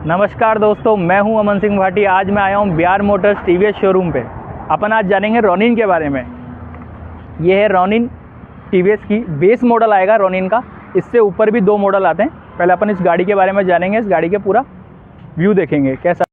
नमस्कार दोस्तों, मैं हूं अमन सिंह भाटी। आज मैं आया हूं बिहार मोटर्स टीवीएस शोरूम पे। अपन आज जानेंगे रोनिन के बारे में। ये है रोनिन टीवीएस की बेस मॉडल आएगा रोनिन का। इससे ऊपर भी 2 मॉडल आते हैं। पहले अपन इस गाड़ी के बारे में जानेंगे, इस गाड़ी के पूरा व्यू देखेंगे कैसा।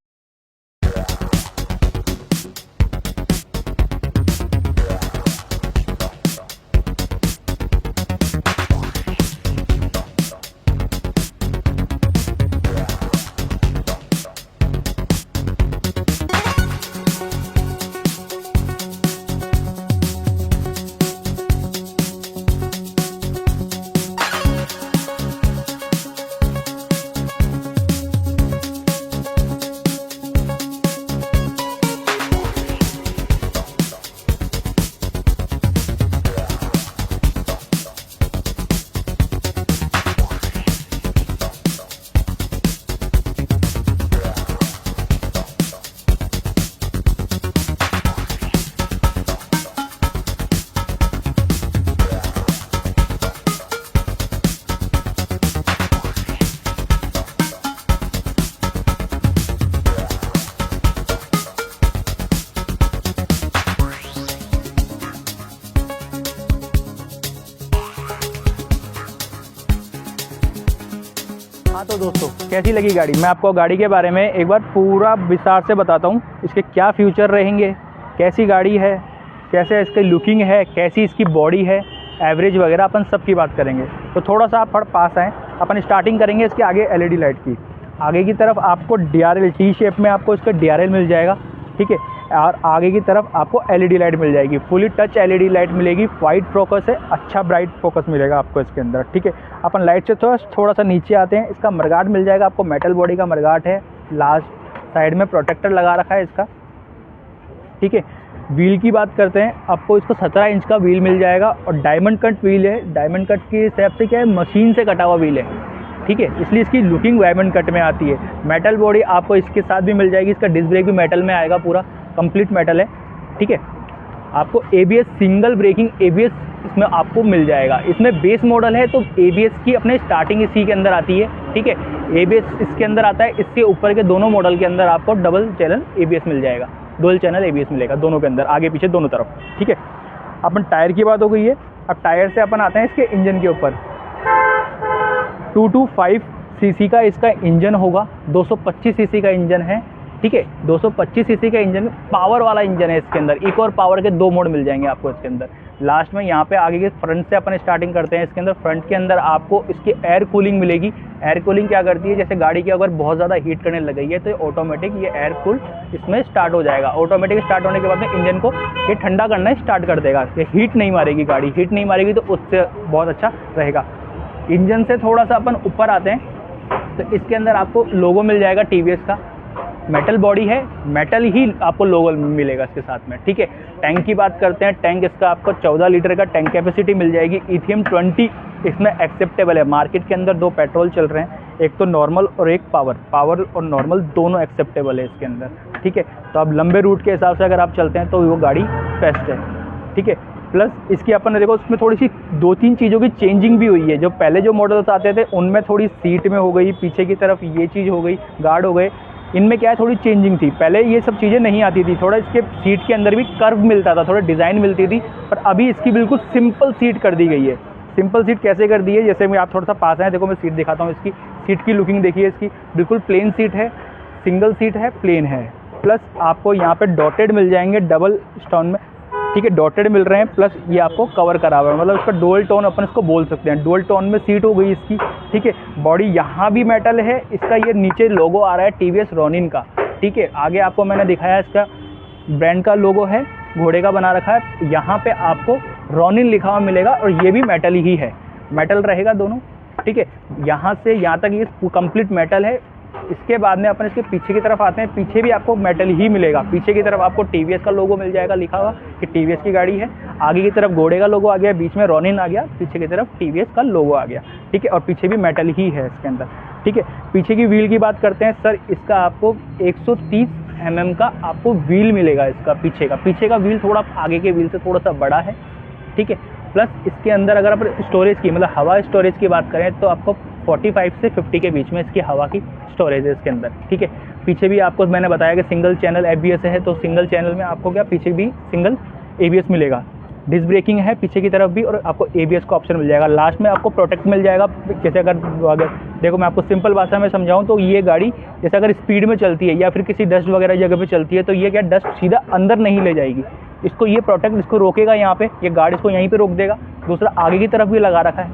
हाँ तो दोस्तों, कैसी लगी गाड़ी? मैं आपको गाड़ी के बारे में एक बार पूरा विस्तार से बताता हूँ। इसके क्या फ्यूचर रहेंगे, कैसी गाड़ी है, कैसे इसकी लुकिंग है, कैसी इसकी बॉडी है, एवरेज वगैरह अपन सब की बात करेंगे। तो थोड़ा सा आप पास आएँ। अपन स्टार्टिंग करेंगे इसके आगे एलईडी लाइट की। आगे की तरफ आपको डीआरएल टी शेप में आपको इसका डीआरएल मिल जाएगा, ठीक है। और आगे की तरफ आपको एलईडी लाइट मिल जाएगी, फुली टच एलईडी लाइट मिलेगी। वाइट फोकस है, अच्छा ब्राइट फोकस मिलेगा आपको इसके अंदर, ठीक है। अपन लाइट से थोड़ा सा नीचे आते हैं। इसका मरगाट मिल जाएगा आपको, मेटल बॉडी का मरगाट है। लास्ट साइड में प्रोटेक्टर लगा रखा है इसका, ठीक है। व्हील की बात करते हैं, आपको इसको 17 इंच का व्हील मिल जाएगा और डायमंड कट व्हील है। डायमंड कट के हिसाब से क्या है, मशीन से कटा हुआ व्हील है, ठीक है, इसलिए इसकी लुकिंग डायमंड कट में आती है। मेटल बॉडी आपको इसके साथ भी मिल जाएगी। इसका डिस्क ब्रेक भी मेटल में आएगा, पूरा कंप्लीट मेटल है, ठीक है। आपको एबीएस सिंगल ब्रेकिंग एबीएस इसमें आपको मिल जाएगा। इसमें बेस मॉडल है तो एबीएस की अपने स्टार्टिंग इसी के अंदर आती है, ठीक है। एबीएस इसके अंदर आता है। इसके ऊपर के दोनों मॉडल के अंदर आपको डबल चैनल एबीएस मिल जाएगा, डुअल चैनल एबीएस मिलेगा दोनों के अंदर, आगे पीछे दोनों तरफ, ठीक है। अपन टायर की बात हो गई है। अब टायर से अपन आते हैं इसके इंजन के ऊपर। 225 सीसी का इसका इंजन होगा, 225 सीसी का इंजन है, ठीक है। 225 सीसी का इंजन, पावर वाला इंजन है इसके अंदर। इको और पावर के 2 मोड मिल जाएंगे आपको इसके अंदर। लास्ट में यहाँ पे आगे के फ्रंट से अपन स्टार्टिंग करते हैं। इसके अंदर फ्रंट के अंदर आपको इसकी एयर कूलिंग मिलेगी। एयर कूलिंग क्या करती है, जैसे गाड़ी की अगर बहुत ज़्यादा हीट करने लग गई है तो ऑटोमेटिक ये एयर कूल इसमें स्टार्ट हो जाएगा। ऑटोमेटिक स्टार्ट होने के बाद में इंजन को ये ठंडा करना स्टार्ट कर देगा। ये हीट नहीं मारेगी गाड़ी, हीट नहीं मारेगी तो उससे बहुत अच्छा रहेगा। इंजन से थोड़ा सा अपन ऊपर आते हैं तो इसके अंदर आपको लोगो मिल जाएगा टीवीएस का। मेटल बॉडी है, मेटल ही आपको लोगो मिलेगा इसके साथ में, ठीक है। टैंक की बात करते हैं। टैंक इसका आपको 14 लीटर का टैंक कैपेसिटी मिल जाएगी। इथियम 20 इसमें एक्सेप्टेबल है। मार्केट के अंदर 2 पेट्रोल चल रहे हैं, एक तो नॉर्मल और एक पावर। पावर और नॉर्मल दोनों एक्सेप्टेबल है इसके अंदर, ठीक है। तो अब लंबे रूट के हिसाब से अगर आप चलते हैं तो वो गाड़ी बेस्ट है, ठीक है। प्लस इसकी अपन देखो, उसमें थोड़ी सी 2-3 चीज़ों की चेंजिंग भी हुई है। जो पहले जो मॉडल्स आते थे उनमें थोड़ी सीट में हो गई, पीछे की तरफ ये चीज़ हो गई, गार्ड हो गए। इनमें क्या है, थोड़ी चेंजिंग थी। पहले ये सब चीज़ें नहीं आती थी। थोड़ा इसके सीट के अंदर भी कर्व मिलता था, थोड़ा डिज़ाइन मिलती थी। पर अभी इसकी बिल्कुल सिंपल सीट कर दी गई है। सिंपल सीट कैसे कर दी है, जैसे मैं आप थोड़ा सा पास आए, देखो मैं सीट दिखाता हूँ। इसकी सीट की लुकिंग देखिए, इसकी बिल्कुल प्लेन सीट है, सिंगल सीट है, प्लेन है। प्लस आपको यहाँ पे डॉटेड मिल जाएंगे डबल स्टोन में, ठीक है, डॉटेड मिल रहे हैं। प्लस ये आपको कवर करा हुआ है, मतलब इसका डुअल टोन अपन इसको बोल सकते हैं। डुअल टोन में सीट हो गई इसकी, ठीक है। बॉडी यहाँ भी मेटल है। इसका ये नीचे लोगो आ रहा है टीवीएस रोनिन का, ठीक है। आगे आपको मैंने दिखाया इसका ब्रांड का लोगो है, घोड़े का बना रखा है। यहाँ पे आपको रोनिन लिखा हुआ मिलेगा और ये भी मेटल ही है, मेटल रहेगा दोनों, ठीक है। यहाँ से यहाँ तक ये कंप्लीट मेटल है। इसके बाद में अपन इसके पीछे की तरफ आते हैं। पीछे भी आपको मेटल ही मिलेगा। पीछे की तरफ आपको टीवीएस का लोगो मिल जाएगा लिखा हुआ कि टीवीएस की गाड़ी है। आगे की तरफ घोड़े का लोगो आ गया, बीच में रोनिन आ गया, पीछे की तरफ टीवीएस का लोगो आ गया, ठीक है। और पीछे भी मेटल ही है इसके अंदर, ठीक है। पीछे की व्हील की बात करते हैं सर, इसका आपको 130 mm का आपको व्हील मिलेगा इसका पीछे का। पीछे का व्हील थोड़ा आगे के व्हील से थोड़ा सा बड़ा है, ठीक है। प्लस इसके अंदर अगर आप स्टोरेज की मतलब हवा स्टोरेज की बात करें तो आपको 45 से 50 के बीच में इसकी हवा की स्टोरेज है इसके अंदर, ठीक है। पीछे भी आपको मैंने बताया कि सिंगल चैनल ABS है, तो सिंगल चैनल में आपको क्या पीछे भी सिंगल ABS मिलेगा। डिस्क ब्रेकिंग है पीछे की तरफ भी, और आपको ABS का ऑप्शन मिल जाएगा। लास्ट में आपको प्रोटेक्ट मिल जाएगा। जैसे अगर देखो मैं आपको सिंपल भाषा में समझाऊं तो ये गाड़ी जैसे अगर स्पीड में चलती है या फिर किसी डस्ट वगैरह जगह पे चलती है तो ये क्या डस्ट सीधा अंदर नहीं ले जाएगी, इसको ये प्रोटेक्ट इसको रोकेगा। यहाँ पे ये गार्ड इसको यहीं पे रोक देगा। दूसरा आगे की तरफ भी लगा रखा है,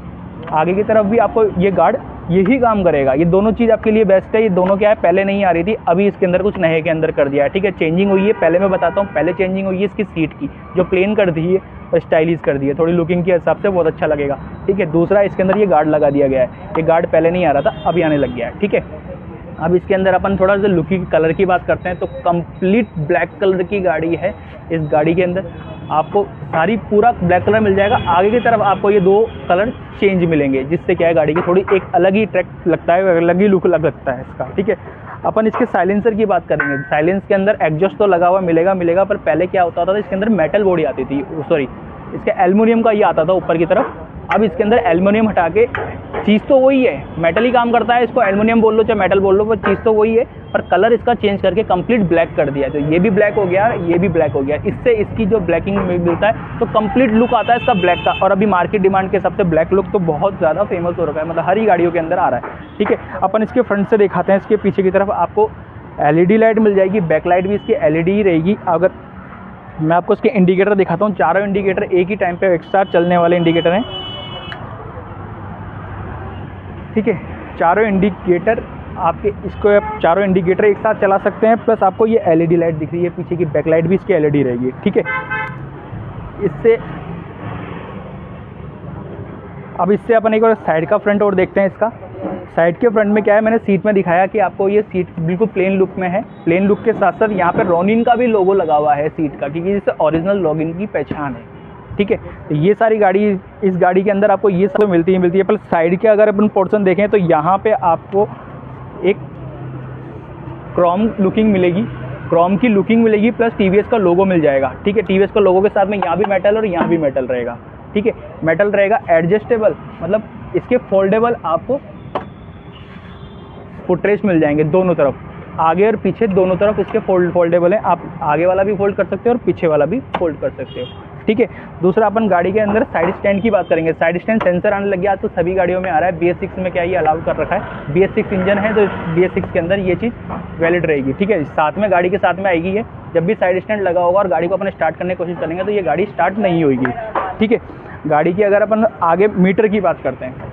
आगे की तरफ भी आपको ये गार्ड यही काम करेगा। ये दोनों चीज़ आपके लिए बेस्ट है। ये दोनों क्या है, पहले नहीं आ रही थी, अभी इसके अंदर कुछ नए के अंदर कर दिया है, ठीक है। चेंजिंग हुई है, पहले मैं बताता हूँ। पहले चेंजिंग हुई है इसकी सीट की, जो प्लेन कर दी है और स्टाइलिश कर दी है, थोड़ी लुकिंग के हिसाब से बहुत अच्छा लगेगा, ठीक है। दूसरा इसके अंदर ये गार्ड लगा दिया गया है। ये गार्ड पहले नहीं आ रहा था, अभी आने लग गया है, ठीक है। अब इसके अंदर अपन थोड़ा सा लुकिंग कलर की बात करते हैं तो कंप्लीट ब्लैक कलर की गाड़ी है। इस गाड़ी के अंदर आपको सारी पूरा ब्लैक कलर मिल जाएगा। आगे की तरफ आपको ये 2 कलर चेंज मिलेंगे, जिससे क्या है गाड़ी की थोड़ी एक अलग ही ट्रैक लगता है, अलग ही लुक लगता है इसका, ठीक है। अपन इसके साइलेंसर की बात करेंगे। साइलेंस के अंदर एग्जॉस्ट तो लगा हुआ मिलेगा, पर पहले क्या होता था इसके अंदर मेटल बॉडी आती थी, सॉरी इसके एल्युमिनियम का ये आता था ऊपर की तरफ। अब इसके अंदर एल्युमिनियम हटा के, चीज़ तो वही है, मेटल ही काम करता है, इसको एल्युमिनियम बोल लो चाहे मेटल बोल लो, पर चीज़ तो वही है, पर कलर इसका चेंज करके कंप्लीट ब्लैक कर दिया। तो ये भी ब्लैक हो गया, ये भी ब्लैक हो गया। इससे इसकी जो ब्लैकिंग मिलता है तो कंप्लीट लुक आता है इसका ब्लैक का। और अभी मार्केट डिमांड के हिसाब से ब्लैक लुक तो बहुत ज़्यादा फेमस हो रखा है, मतलब हर ही गाड़ियों के अंदर आ रहा है, ठीक है। अपन इसके फ्रंट से दिखाते हैं। इसके पीछे की तरफ आपको LED लाइट मिल जाएगी, बैक लाइट भी इसकी LED ही रहेगी। अगर मैं आपको इसके इंडिकेटर दिखाता हूँ, चारों इंडिकेटर एक ही टाइम पे एक साथ चलने वाले इंडिकेटर हैं, ठीक है। चारों इंडिकेटर आपके इसको आप चारों इंडिकेटर एक साथ चला सकते हैं। प्लस आपको ये LED लाइट दिख रही है पीछे की, बैक लाइट भी इसकी LED रहेगी, ठीक है। इससे अब इससे अपन एक बार साइड का फ्रंट और देखते हैं। इसका साइड के फ्रंट में क्या है, मैंने सीट में दिखाया कि आपको ये सीट बिल्कुल प्लेन लुक में है। प्लेन लुक के साथ साथ यहाँ पे रोनिन का भी लोगो लगा हुआ है सीट का, क्योंकि इससे ओरिजिनल लॉगिन की पहचान है, ठीक है। तो ये सारी गाड़ी, इस गाड़ी के अंदर आपको ये सब मिलती है। पर साइड के अगर अपन पोर्शन देखें तो यहाँ पे आपको एक क्रोम लुकिंग मिलेगी, क्रोम की लुकिंग मिलेगी, प्लस TVS का लोगो मिल जाएगा, ठीक है। TVS का लोगो के साथ में यहाँ भी मेटल और यहाँ भी मेटल रहेगा, ठीक है। मेटल रहेगा एडजस्टेबल, मतलब इसके फोल्डेबल आपको फुटरेस्ट मिल जाएंगे दोनों तरफ, आगे और पीछे दोनों तरफ इसके फोल्डेबल है। आप आगे वाला भी फोल्ड कर सकते हो और पीछे वाला भी फोल्ड कर सकते हो, ठीक है। दूसरा अपन गाड़ी के अंदर साइड स्टैंड की बात करेंगे। साइड स्टैंड सेंसर आने लग गया तो सभी गाड़ियों में आ रहा है। BS6 में क्या ये अलाउ कर रखा है, BS6 इंजन है तो BS6 के अंदर ये चीज़ वैलिड रहेगी, ठीक है। साथ में गाड़ी के साथ में आएगी है। जब भी साइड स्टैंड लगा होगा और गाड़ी को अपन स्टार्ट करने की कोशिश करेंगे तो ये गाड़ी स्टार्ट नहीं होगी, ठीक है। गाड़ी की अगर अपन आगे मीटर की बात करते हैं,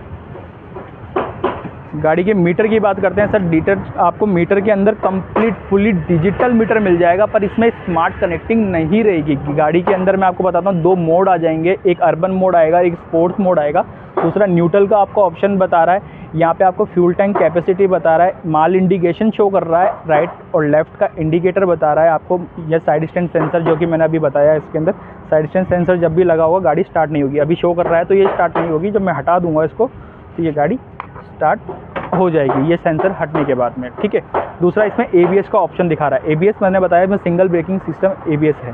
गाड़ी के मीटर की बात करते हैं सर, मीटर आपको मीटर के अंदर कंप्लीट फुली डिजिटल मीटर मिल जाएगा, पर इसमें स्मार्ट कनेक्टिंग नहीं रहेगी। गाड़ी के अंदर मैं आपको बताता हूँ 2 मोड आ जाएंगे, एक अर्बन मोड आएगा, एक स्पोर्ट्स मोड आएगा। दूसरा न्यूट्रल का आपको ऑप्शन बता रहा है, यहाँ पे आपको फ्यूल टैंक कैपेसिटी बता रहा है, माल इंडिकेशन शो कर रहा है, राइट और लेफ्ट का इंडिकेटर बता रहा है आपको। यह साइड स्टैंड सेंसर जो कि मैंने अभी बताया, इसके अंदर साइड स्टैंड सेंसर जब भी लगा होगा गाड़ी स्टार्ट नहीं होगी। अभी शो कर रहा है तो ये स्टार्ट नहीं होगी, जब मैं हटा दूंगा इसको तो ये गाड़ी स्टार्ट हो जाएगी, ये सेंसर हटने के बाद में, ठीक है। दूसरा इसमें ABS का ऑप्शन दिखा रहा है। ABS मैंने बताया इसमें सिंगल ब्रेकिंग सिस्टम ABS है,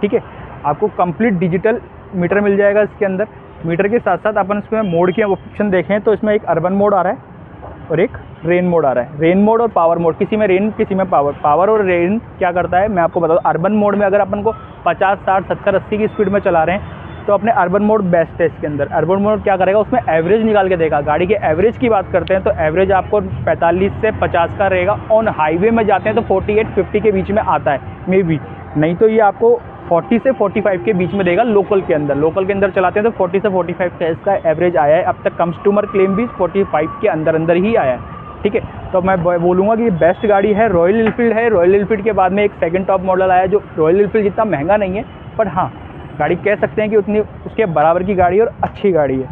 ठीक है। आपको कंप्लीट डिजिटल मीटर मिल जाएगा इसके अंदर। मीटर के साथ साथ अपन इसमें मोड के ऑप्शन देखें तो इसमें एक अर्बन मोड आ रहा है और एक रेन मोड आ रहा है। रेन मोड और पावर मोड, किसी में रेन किसी में पावर। पावर और रेन क्या करता है मैं आपको बता दूं। अर्बन मोड में अगर अपन को 50, 60, 70, 80 की स्पीड में चला रहे हैं तो अपने अर्बन मोड बेस्ट है इसके अंदर। अर्बन मोड क्या करेगा, उसमें एवरेज निकाल के देगा। गाड़ी के एवरेज की बात करते हैं तो एवरेज आपको 45 से 50 का रहेगा। ऑन हाईवे में जाते हैं तो 48-50 के बीच में आता है मे बी, नहीं तो ये आपको 40 से 45 के बीच में देगा लोकल के अंदर। लोकल के अंदर चलाते हैं तो 40 से 45 का इसका एवरेज आया है। अब तक कस्टमर क्लेम भी 45 के अंदर अंदर ही आया है, ठीक है। तो मैं बोलूँगा कि ये बेस्ट गाड़ी है। रॉयल एनफील्ड है, रॉयल एनफील्ड के बाद में एक सेकंड टॉप मॉडल आया जो रॉयल एनफील्ड जितना महंगा नहीं है, पर हाँ गाड़ी कह सकते हैं कि उतनी उसके बराबर की गाड़ी और अच्छी गाड़ी है,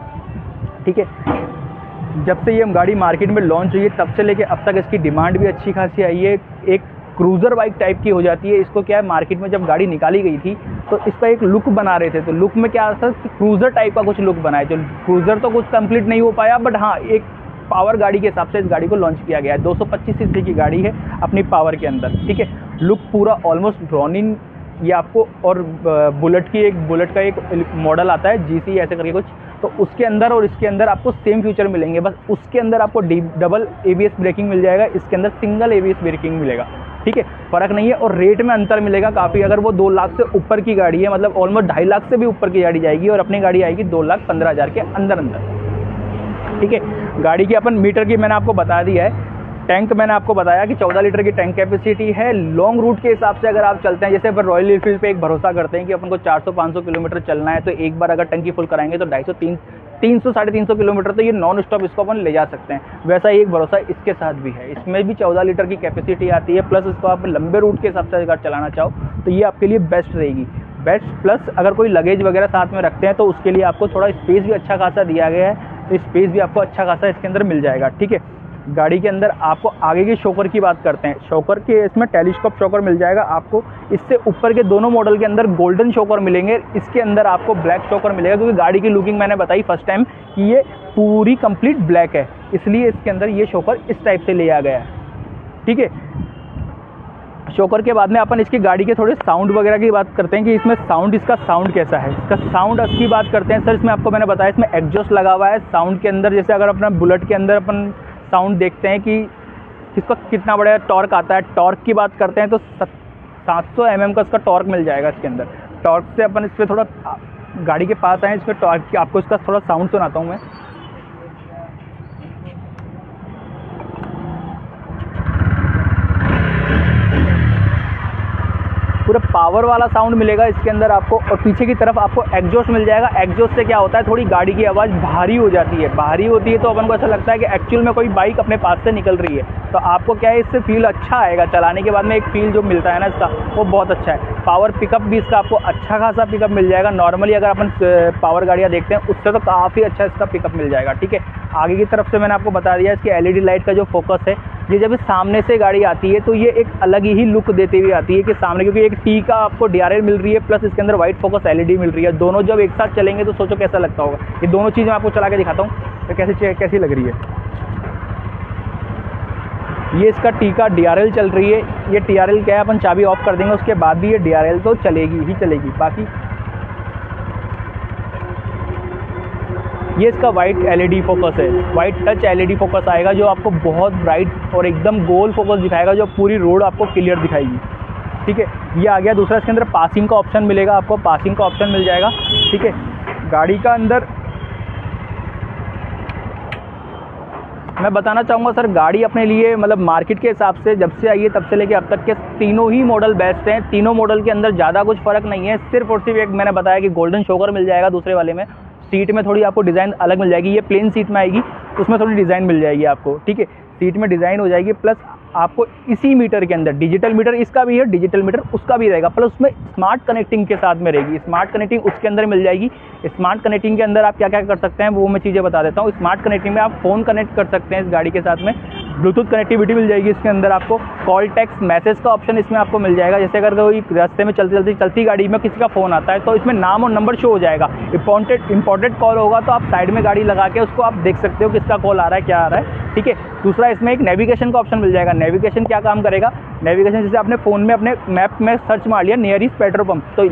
ठीक है। जब से ये गाड़ी मार्केट में लॉन्च हुई है तब से लेके अब तक इसकी डिमांड भी अच्छी खासी आई है। एक क्रूज़र बाइक टाइप की हो जाती है। इसको क्या है, मार्केट में जब गाड़ी निकाली गई थी तो इसका एक लुक बना रहे थे, तो लुक में क्या था कि क्रूज़र टाइप का कुछ लुक बनाए। जो क्रूज़र तो कुछ कंप्लीट नहीं हो पाया, बट हाँ एक पावर गाड़ी के हिसाब से इस गाड़ी को लॉन्च किया गया है। 225 सीसी की गाड़ी है अपनी पावर के अंदर, ठीक है। लुक पूरा ऑलमोस्ट रॉनिन ये आपको, और बुलेट का एक मॉडल आता है GC ऐसे करके कुछ, तो उसके अंदर और इसके अंदर आपको सेम फीचर मिलेंगे, बस उसके अंदर आपको डबल ABS ब्रेकिंग मिल जाएगा, इसके अंदर सिंगल ABS ब्रेकिंग मिलेगा, ठीक है, फ़र्क नहीं है। और रेट में अंतर मिलेगा काफ़ी, अगर वो 2 लाख से ऊपर की गाड़ी है, मतलब ऑलमोस्ट 2.5 लाख से भी ऊपर की गाड़ी जाएगी, और अपनी गाड़ी आएगी 2,15,000 के अंदर, ठीक है। गाड़ी की अपन मीटर की मैंने आपको बता दिया है। टैंक मैंने आपको बताया कि 14 लीटर की टैंक कैपेसिटी है। लॉन्ग रूट के हिसाब से अगर आप चलते हैं, जैसे अपन रॉयल एनफील्ड पे एक भरोसा करते हैं कि अपन को 400-500 किलोमीटर चलना है, तो एक बार अगर टंकी फुल कराएंगे तो 250-300-350 किलोमीटर तो ये नॉन स्टॉप इसको अपन ले जा सकते हैं। वैसा ही एक भरोसा इसके साथ भी है, इसमें भी 14 लीटर की कैपेसिटी आती है, प्लस इसको आप लंबे रूट के हिसाब से अगर चलाना चाहो तो ये आपके लिए बेस्ट रहेगी। बेस्ट प्लस अगर कोई लगेज वगैरह साथ में रखते हैं तो उसके लिए आपको थोड़ा स्पेस भी अच्छा खासा दिया गया है, तो स्पेस भी आपको अच्छा खासा इसके अंदर मिल जाएगा, ठीक है। गाड़ी के अंदर आपको आगे के शॉकर की बात करते हैं, शॉकर के इसमें टेलीस्कोप शॉकर मिल जाएगा आपको। इससे ऊपर के दोनों मॉडल के अंदर गोल्डन शॉकर मिलेंगे, इसके अंदर आपको ब्लैक शॉकर मिलेगा, क्योंकि गाड़ी की लुकिंग मैंने बताई फर्स्ट टाइम कि ये पूरी कंप्लीट ब्लैक है, इसलिए इसके अंदर ये शॉकर इस टाइप से लिया गया है, ठीक है। शॉकर के बाद में अपन इसकी गाड़ी के थोड़े साउंड वगैरह की बात करते हैं कि इसमें इसका साउंड कैसा है। इसका साउंड की बात करते हैं सर, इसमें आपको मैंने बताया इसमें एग्जॉस्ट लगा हुआ है। साउंड के अंदर जैसे अगर अपना बुलेट के अंदर अपन साउंड देखते हैं कि इसका कितना बड़ा टॉर्क आता है, टॉर्क की बात करते हैं तो 700 mm का इसका टॉर्क मिल जाएगा इसके अंदर। टॉर्क से अपन इस पर थोड़ा गाड़ी के पास आए, इस पर टॉर्क आपको इसका थोड़ा साउंड सुनाता हूँ मैं। पूरा पावर वाला साउंड मिलेगा इसके अंदर आपको, और पीछे की तरफ आपको एग्जॉस्ट मिल जाएगा। एग्जॉस्ट से क्या होता है, थोड़ी गाड़ी की आवाज़ भारी हो जाती है, भारी होती है तो अपन को ऐसा लगता है कि एक्चुअल में कोई बाइक अपने पास से निकल रही है, तो आपको क्या है इससे फील अच्छा आएगा, चलाने के बाद में एक फील जो मिलता है ना इसका, वो बहुत अच्छा है। पावर पिकअप भी इसका आपको अच्छा खासा पिकअप मिल जाएगा। नॉर्मली अगर अपन पावर गाड़ियाँ देखते हैं उससे तो काफ़ी अच्छा इसका पिकअप मिल जाएगा, ठीक है। आगे की तरफ से मैंने आपको बता दिया इसकी LED लाइट का जो फोकस है, ये जब सामने से गाड़ी आती है तो ये एक अलग ही लुक देती हुई आती है कि सामने, क्योंकि एक T का आपको DRL मिल रही है, प्लस इसके अंदर वाइट फोकस LED मिल रही है। दोनों जब एक साथ चलेंगे तो सोचो कैसा लगता होगा। ये दोनों चीज़ मैं आपको चला के दिखाता हूँ तो कैसी लग रही है। ये इसका T का DRL चल रही है। ये TRL क्या है, अपन चाबी ऑफ कर देंगे उसके बाद भी ये DRL तो चलेगी ही चलेगी। बाकी ये इसका वाइट LED फोकस है, वाइट टच LED फोकस आएगा जो आपको बहुत ब्राइट और एकदम गोल फोकस दिखाएगा, जो पूरी रोड आपको क्लियर दिखाएगी, ठीक है। ये आ गया। दूसरा इसके अंदर पासिंग का ऑप्शन मिलेगा आपको, पासिंग का ऑप्शन मिल जाएगा, ठीक है। गाड़ी का अंदर मैं बताना चाहूँगा सर, गाड़ी अपने लिए मतलब मार्केट के हिसाब से जब से आई है तब से लेके अब तक के तीनों ही मॉडल बेस्ट हैं। तीनों मॉडल के अंदर ज़्यादा कुछ फ़र्क नहीं है, सिर्फ और सिर्फ एक मैंने बताया कि गोल्डन शॉकर मिल जाएगा दूसरे वाले में। सीट में थोड़ी आपको डिज़ाइन अलग मिल जाएगी, ये प्लेन सीट में आएगी तो उसमें थोड़ी डिज़ाइन मिल जाएगी आपको, ठीक है। सीट में डिज़ाइन हो जाएगी, प्लस आपको इसी मीटर के अंदर डिजिटल मीटर इसका भी है, डिजिटल मीटर उसका भी रहेगा, प्लस उसमें स्मार्ट कनेक्टिंग के साथ में रहेगी। स्मार्ट कनेक्टिंग उसके अंदर मिल जाएगी। स्मार्ट कनेक्टिंग के अंदर आप क्या क्या कर सकते हैं वो मैं चीज़ें बता देता हूँ। स्मार्ट कनेक्टिंग में आप फ़ोन कनेक्ट कर सकते हैं इस गाड़ी के साथ में, ब्लूटूथ कनेक्टिविटी मिल जाएगी इसके अंदर आपको। कॉल टेक्स्ट मैसेज का ऑप्शन इसमें आपको मिल जाएगा। जैसे अगर कोई रास्ते में चलती गाड़ी में किसी का फ़ोन आता है तो इसमें नाम और नंबर शो हो जाएगा। इंपॉर्टेंट कॉल होगा तो आप साइड में गाड़ी लगा के उसको आप देख सकते हो किसका कॉल आ रहा है, क्या आ रहा है, ठीक है। दूसरा इसमें एक नेविगेशन का ऑप्शन मिल जाएगा। नेविगेशन क्या काम करेगा, नेविगेशन जैसे आपने फ़ोन में अपने मैप में सर्च मार लिया नियरेस्ट पेट्रोल पंप, तो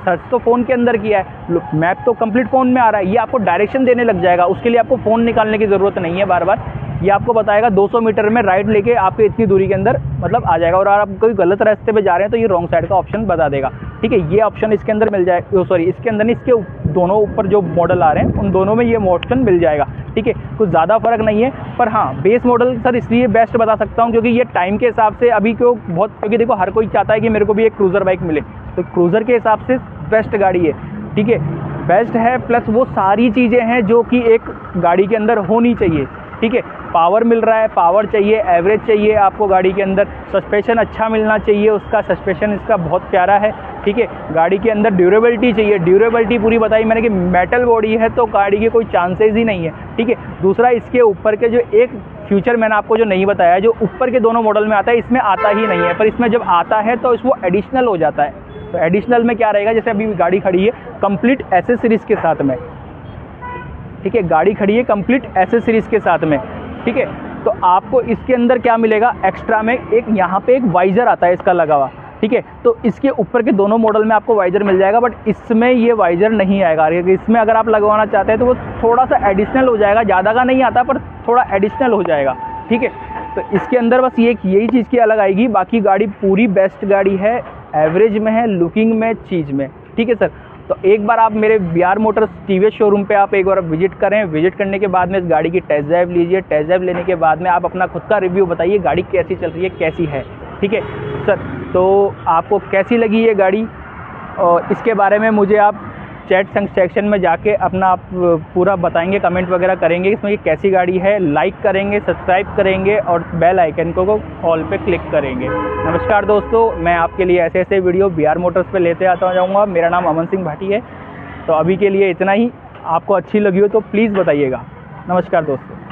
सर्च तो फ़ोन के अंदर किया है, मैप तो कंप्लीट फ़ोन में आ रहा है, ये आपको डायरेक्शन देने लग जाएगा। उसके लिए आपको फ़ोन निकालने की ज़रूरत नहीं है बार बार, ये आपको बताएगा 200 मीटर में राइट लेके आपके इतनी दूरी के अंदर मतलब आ जाएगा। और अगर आप कोई गलत रास्ते पे जा रहे हैं तो ये रॉन्ग साइड का ऑप्शन बता देगा, ठीक है। ये ऑप्शन इसके अंदर मिल जाएगा, सॉरी इसके अंदर नहीं, इसके दोनों ऊपर जो मॉडल आ रहे हैं उन दोनों में ये ऑप्शन मिल जाएगा, ठीक है। कुछ ज़्यादा फर्क नहीं है, पर हाँ बेस मॉडल सर इसलिए बेस्ट बता सकता हूँ क्योंकि ये टाइम के हिसाब से अभी क्योंकि देखो हर कोई चाहता है कि मेरे को भी एक क्रूज़र बाइक मिले, तो क्रूज़र के हिसाब से बेस्ट गाड़ी है, ठीक है, बेस्ट है। प्लस वो सारी चीज़ें हैं जो कि एक गाड़ी के अंदर होनी चाहिए, ठीक है। पावर मिल रहा है, पावर चाहिए, एवरेज चाहिए आपको गाड़ी के अंदर, सस्पेंशन अच्छा मिलना चाहिए, उसका सस्पेंशन इसका बहुत प्यारा है, ठीक है। गाड़ी के अंदर ड्यूरेबिलिटी चाहिए, ड्यूरेबिलिटी पूरी बताई मैंने कि मेटल बॉडी है तो गाड़ी के कोई चांसेस ही नहीं है, ठीक है। दूसरा इसके ऊपर के जो एक फ्यूचर मैंने आपको जो नहीं बताया, जो ऊपर के दोनों मॉडल में आता है इसमें आता ही नहीं है, पर इसमें जब आता है तो वो एडिशनल हो जाता है। तो एडिशनल में क्या रहेगा, जैसे अभी गाड़ी खड़ी है कंप्लीट एसेसरीज के साथ में, ठीक है, गाड़ी खड़ी है कंप्लीट एसेसरीज के साथ में, ठीक है। तो आपको इसके अंदर क्या मिलेगा एक्स्ट्रा में, एक यहाँ पे एक वाइज़र आता है इसका लगा हुआ, ठीक है। तो इसके ऊपर के दोनों मॉडल में आपको वाइजर मिल जाएगा, बट इसमें ये वाइजर नहीं आएगा। इसमें अगर आप लगवाना चाहते हैं तो वो थोड़ा सा एडिशनल हो जाएगा, ज़्यादा का नहीं आता पर थोड़ा एडिशनल हो जाएगा, ठीक है। तो इसके अंदर बस ये यही चीज़ की अलग आएगी, बाकी गाड़ी पूरी बेस्ट गाड़ी है, एवरेज में है, लुकिंग में, चीज़ में, ठीक है सर। तो एक बार आप मेरे BR मोटर्स TVS शोरूम पे आप एक बार विजिट करें। विजिट करने के बाद में इस गाड़ी की टेस्ट ड्राइव लीजिए। टेस्ट ड्राइव लेने के बाद में आप अपना खुद का रिव्यू बताइए, गाड़ी कैसी चल रही है, कैसी है, ठीक है सर। तो आपको कैसी लगी ये गाड़ी, और इसके बारे में मुझे आप चैट सेक्शन में जाके अपना आप पूरा बताएंगे, कमेंट वगैरह करेंगे इसमें ये कैसी गाड़ी है, लाइक करेंगे, सब्सक्राइब करेंगे और बेल आइकन को ऑल पे क्लिक करेंगे। नमस्कार दोस्तों, मैं आपके लिए ऐसे ऐसे वीडियो BR मोटर्स पे लेते आता जाऊँगा। मेरा नाम अमन सिंह भाटी है। तो अभी के लिए इतना ही। आपको अच्छी लगी हो तो प्लीज़ बताइएगा। नमस्कार दोस्तों।